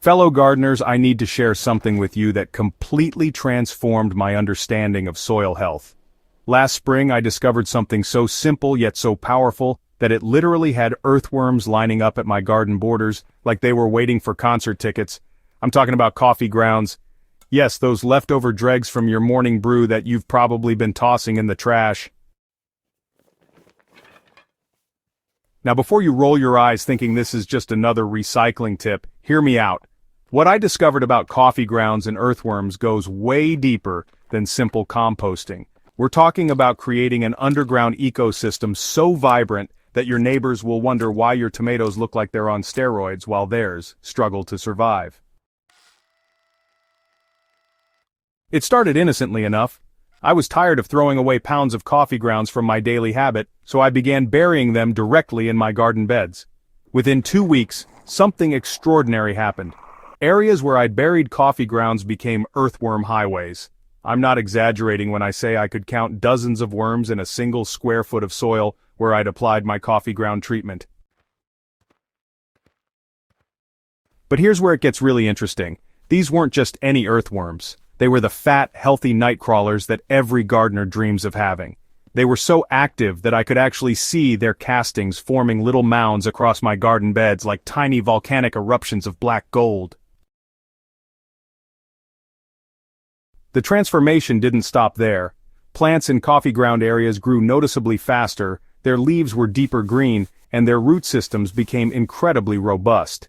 Fellow gardeners, I need to share something with you that completely transformed my understanding of soil health. Last spring I discovered something so simple yet so powerful that it literally had earthworms lining up at my garden borders like they were waiting for concert tickets. I'm talking about coffee grounds. Yes, those leftover dregs from your morning brew that you've probably been tossing in the trash. Now before you roll your eyes thinking this is just another recycling tip, hear me out. What I discovered about coffee grounds and earthworms goes way deeper than simple composting. We're talking about creating an underground ecosystem so vibrant that your neighbors will wonder why your tomatoes look like they're on steroids while theirs struggle to survive. It started innocently enough. I was tired of throwing away pounds of coffee grounds from my daily habit, so I began burying them directly in my garden beds. Within 2 weeks, something extraordinary happened. Areas where I'd buried coffee grounds became earthworm highways. I'm not exaggerating when I say I could count dozens of worms in a single square foot of soil where I'd applied my coffee ground treatment. But here's where it gets really interesting. These weren't just any earthworms. They were the fat, healthy night crawlers that every gardener dreams of having. They were so active that I could actually see their castings forming little mounds across my garden beds like tiny volcanic eruptions of black gold. The transformation didn't stop there. Plants in coffee ground areas grew noticeably faster, their leaves were deeper green, and their root systems became incredibly robust.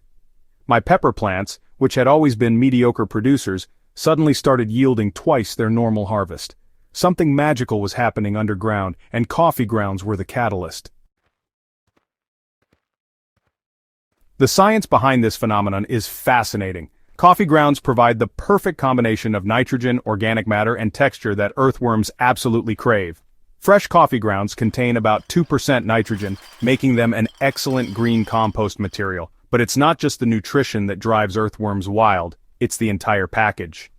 My pepper plants, which had always been mediocre producers, suddenly started yielding twice their normal harvest. Something magical was happening underground, and coffee grounds were the catalyst. The science behind this phenomenon is fascinating. Coffee grounds provide the perfect combination of nitrogen, organic matter, and texture that earthworms absolutely crave. Fresh coffee grounds contain about 2% nitrogen, making them an excellent green compost material. But it's not just the nutrition that drives earthworms wild, it's the entire package.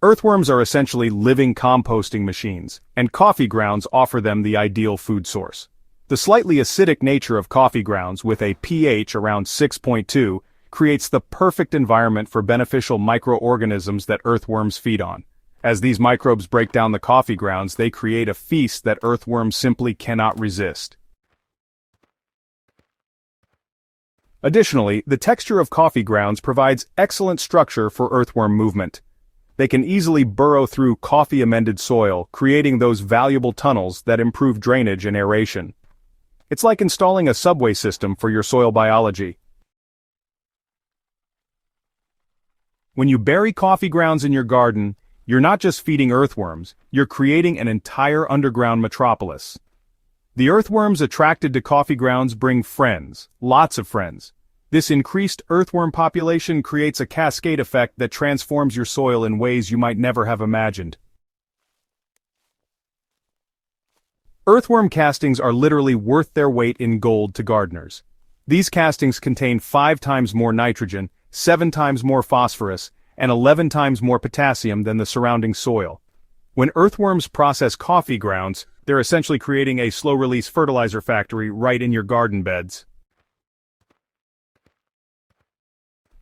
Earthworms are essentially living composting machines, and coffee grounds offer them the ideal food source. The slightly acidic nature of coffee grounds, with a pH around 6.2, creates the perfect environment for beneficial microorganisms that earthworms feed on. As these microbes break down the coffee grounds, they create a feast that earthworms simply cannot resist. Additionally, the texture of coffee grounds provides excellent structure for earthworm movement. They can easily burrow through coffee-amended soil, creating those valuable tunnels that improve drainage and aeration. It's like installing a subway system for your soil biology. When you bury coffee grounds in your garden, you're not just feeding earthworms, you're creating an entire underground metropolis. The earthworms attracted to coffee grounds bring friends, lots of friends. This increased earthworm population creates a cascade effect that transforms your soil in ways you might never have imagined. Earthworm castings are literally worth their weight in gold to gardeners. These castings contain 5 times more nitrogen, 7 times more phosphorus, and 11 times more potassium than the surrounding soil. When earthworms process coffee grounds, they're essentially creating a slow-release fertilizer factory right in your garden beds.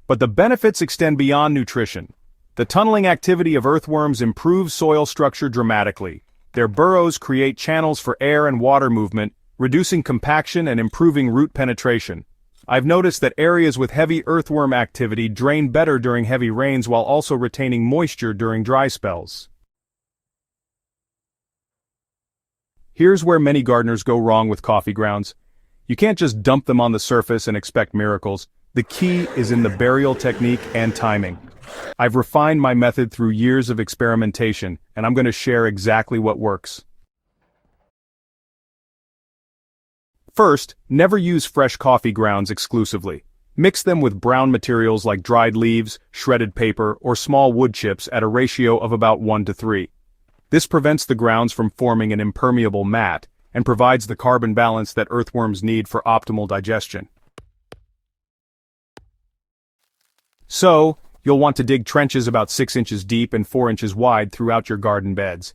But the benefits extend beyond nutrition. The tunneling activity of earthworms improves soil structure dramatically. Their burrows create channels for air and water movement, reducing compaction and improving root penetration. I've noticed that areas with heavy earthworm activity drain better during heavy rains while also retaining moisture during dry spells. Here's where many gardeners go wrong with coffee grounds. You can't just dump them on the surface and expect miracles. The key is in the burial technique and timing. I've refined my method through years of experimentation, and I'm going to share exactly what works. First, never use fresh coffee grounds exclusively. Mix them with brown materials like dried leaves, shredded paper, or small wood chips at a ratio of about 1:3. This prevents the grounds from forming an impermeable mat, and provides the carbon balance that earthworms need for optimal digestion. So, you'll want to dig trenches about 6 inches deep and 4 inches wide throughout your garden beds.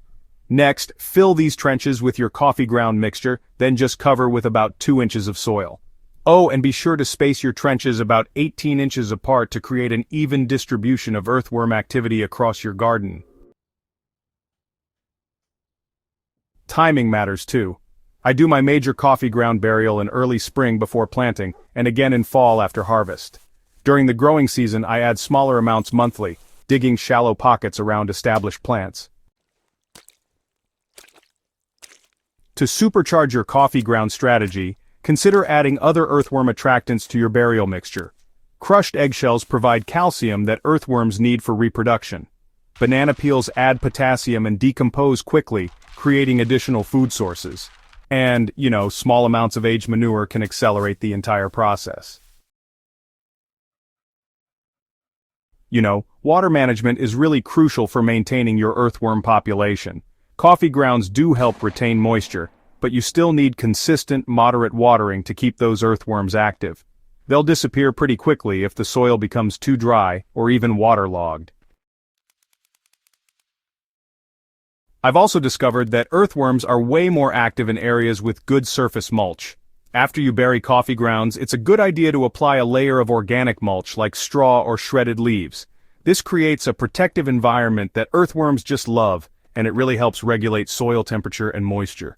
Next, fill these trenches with your coffee ground mixture, then just cover with about 2 inches of soil. Oh, and be sure to space your trenches about 18 inches apart to create an even distribution of earthworm activity across your garden. Timing matters too. I do my major coffee ground burial in early spring before planting, and again in fall after harvest. During the growing season, I add smaller amounts monthly, digging shallow pockets around established plants. To supercharge your coffee ground strategy, consider adding other earthworm attractants to your burial mixture. Crushed eggshells provide calcium that earthworms need for reproduction. Banana peels add potassium and decompose quickly, creating additional food sources. And, small amounts of aged manure can accelerate the entire process. Water management is really crucial for maintaining your earthworm population. Coffee grounds do help retain moisture, but you still need consistent, moderate watering to keep those earthworms active. They'll disappear pretty quickly if the soil becomes too dry or even waterlogged. I've also discovered that earthworms are way more active in areas with good surface mulch. After you bury coffee grounds, it's a good idea to apply a layer of organic mulch like straw or shredded leaves. This creates a protective environment that earthworms just love, and it really helps regulate soil temperature and moisture.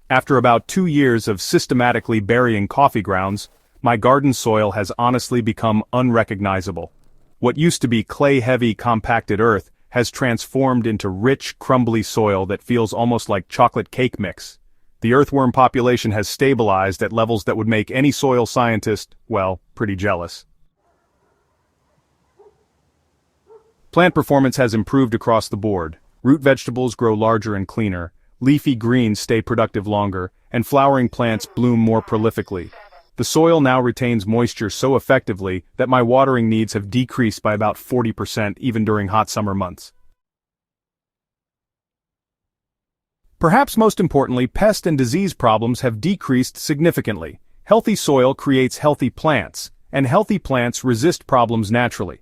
After about 2 years of systematically burying coffee grounds, my garden soil has honestly become unrecognizable. What used to be clay-heavy compacted earth has transformed into rich, crumbly soil that feels almost like chocolate cake mix. The earthworm population has stabilized at levels that would make any soil scientist, pretty jealous. Plant performance has improved across the board. Root vegetables grow larger and cleaner, leafy greens stay productive longer, and flowering plants bloom more prolifically. The soil now retains moisture so effectively that my watering needs have decreased by about 40% even during hot summer months. Perhaps most importantly, pest and disease problems have decreased significantly. Healthy soil creates healthy plants, and healthy plants resist problems naturally.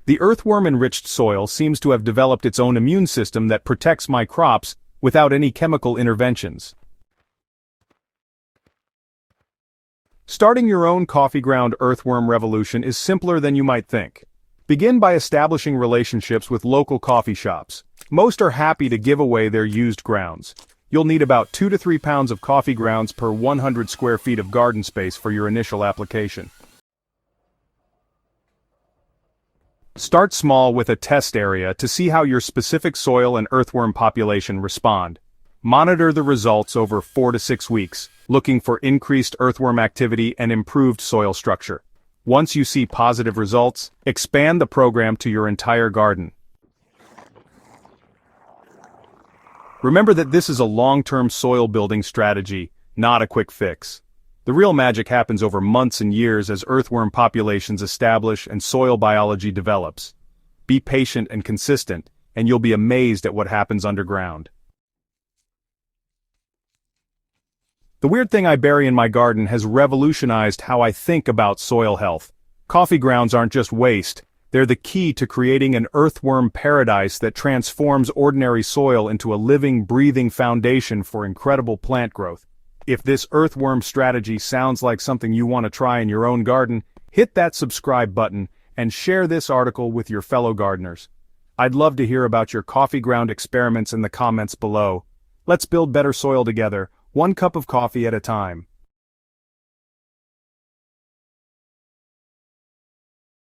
The earthworm-enriched soil seems to have developed its own immune system that protects my crops without any chemical interventions. Starting your own coffee ground earthworm revolution is simpler than you might think. Begin by establishing relationships with local coffee shops. Most are happy to give away their used grounds. You'll need about 2 to 3 pounds of coffee grounds per 100 square feet of garden space for your initial application. Start small with a test area to see how your specific soil and earthworm population respond. Monitor the results over 4 to 6 weeks, looking for increased earthworm activity and improved soil structure. Once you see positive results, expand the program to your entire garden. Remember that this is a long-term soil building strategy, not a quick fix. The real magic happens over months and years as earthworm populations establish and soil biology develops. Be patient and consistent, and you'll be amazed at what happens underground. The weird thing I bury in my garden has revolutionized how I think about soil health. Coffee grounds aren't just waste, they're the key to creating an earthworm paradise that transforms ordinary soil into a living, breathing foundation for incredible plant growth. If this earthworm strategy sounds like something you want to try in your own garden, hit that subscribe button and share this article with your fellow gardeners. I'd love to hear about your coffee ground experiments in the comments below. Let's build better soil together, one cup of coffee at a time.